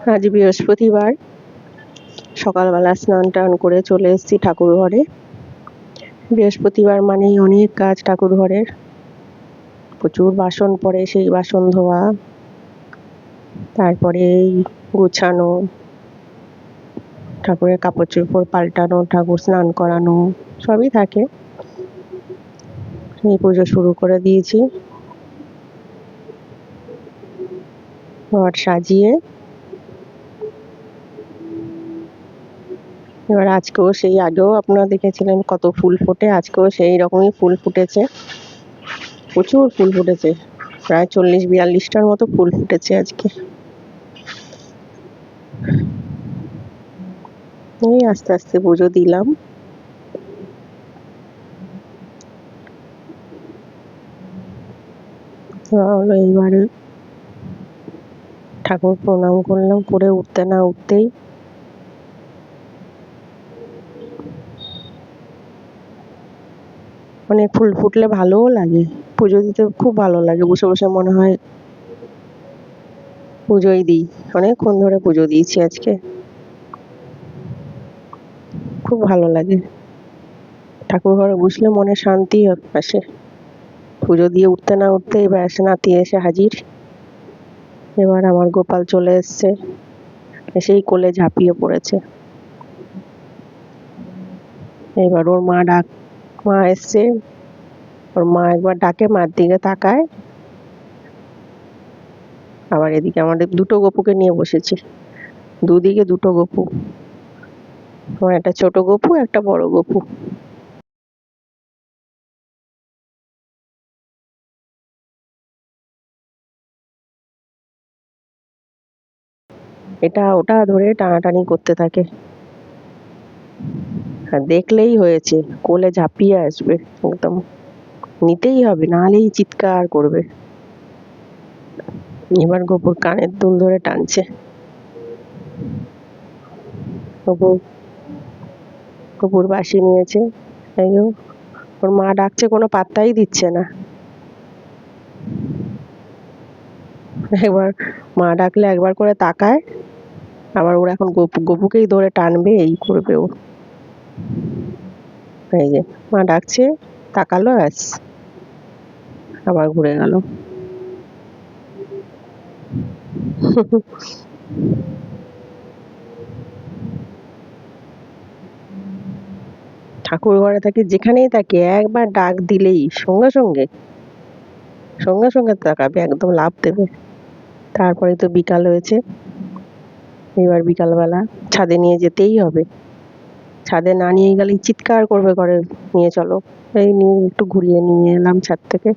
আজ বৃহস্পতিবার সকালবেলা স্নান টান করে চলে এসেছি ঠাকুর ঘরে। বৃহস্পতিবার মানেই অনেক কাজ ঠাকুর ঘরের, প্রচুর বাসন পড়ে, সেই বাসন ধোয়া, তারপরে গোছানো, ঠাকুরের কাপড় চোপড় পাল্টানো, ঠাকুর স্নান করানো, সবই থাকে। এই পুজো শুরু করে দিয়েছি। ঘর সাজিয়ে এবার আজকেও সেই, আগেও আপনারা দেখেছিলেন কত ফুল ফোটে, আজকেও সেই রকমই ফুল ফুটেছে, প্রচুর ফুল ফুটেছে, প্রায় 40-42টার মতো ফুল ফুটেছে আজকে। এই আস্তে আস্তে পুজো দিলাম। এইবারে ঠাকুর প্রণাম করলাম, করে উঠতে না উঠতেই অনেক ফুল ফুটলে ভালোও লাগে, পুজো দিতে খুব ভালো লাগে। বসে বসে মনে হয় পুজোই দিই, অনেকক্ষণ ধরে পুজো দিয়েছি আজকে, খুব ভালো লাগে। ঠাকুর ঘরে বসলে মনে শান্তি আসে। পুজো দিয়ে উঠতে না উঠতেই ব্যাস, নাতি এসে হাজির। এবার আমার গোপাল চলে এসছে, এসেই কোলে ঝাঁপিয়ে পড়েছে। এবার ওর মা এসছে, ওর মা একবার ডাকে, মার দিকে তাকায়, আবার এদিকে আমাদের দুটো গপুকে নিয়ে বসেছি, দুদিকে দুটো গপু, একটা ছোট গপু, একটা বড় গপু। এটা ওটা ধরে টানাটানি করতে থাকে, আর দেখলেই হয়েছে কোলে ঝাঁপিয়ে আসবে, একদম নিতেই হবে, নাহলেই চিৎকার করবে। এবার গপুর কানের দুল ধরে টানছে, গপুর বাঁশি নিয়েছে, ওর মা ডাকছে, কোনো পাত্তাই দিচ্ছে না। একবার মা ডাকলে একবার করে তাকায়, আবার ওর এখন গপুকেই ধরে টানবে, এই করবে ও। এই যে মা ডাকছে, তাকালো, ব্যাস আবার ঘুরে গেল। ঠাকুর ঘরে থাকি, যেখানেই থাকি, একবার ডাক দিলেই সঙ্গে সঙ্গে সঙ্গে সঙ্গে তাকাবে, একদম লাফ দেবে। তারপরে তো বিকাল হয়েছে, এবার বিকালবেলা ছাদে নিয়ে যেতেই হবে, ছাদে না নিয়ে গেলেই চিৎকার করবে, ঘরে নিয়ে চলো। এই নিয়ে একটু ঘুরিয়ে নিয়ে এলাম ছাদ থেকে।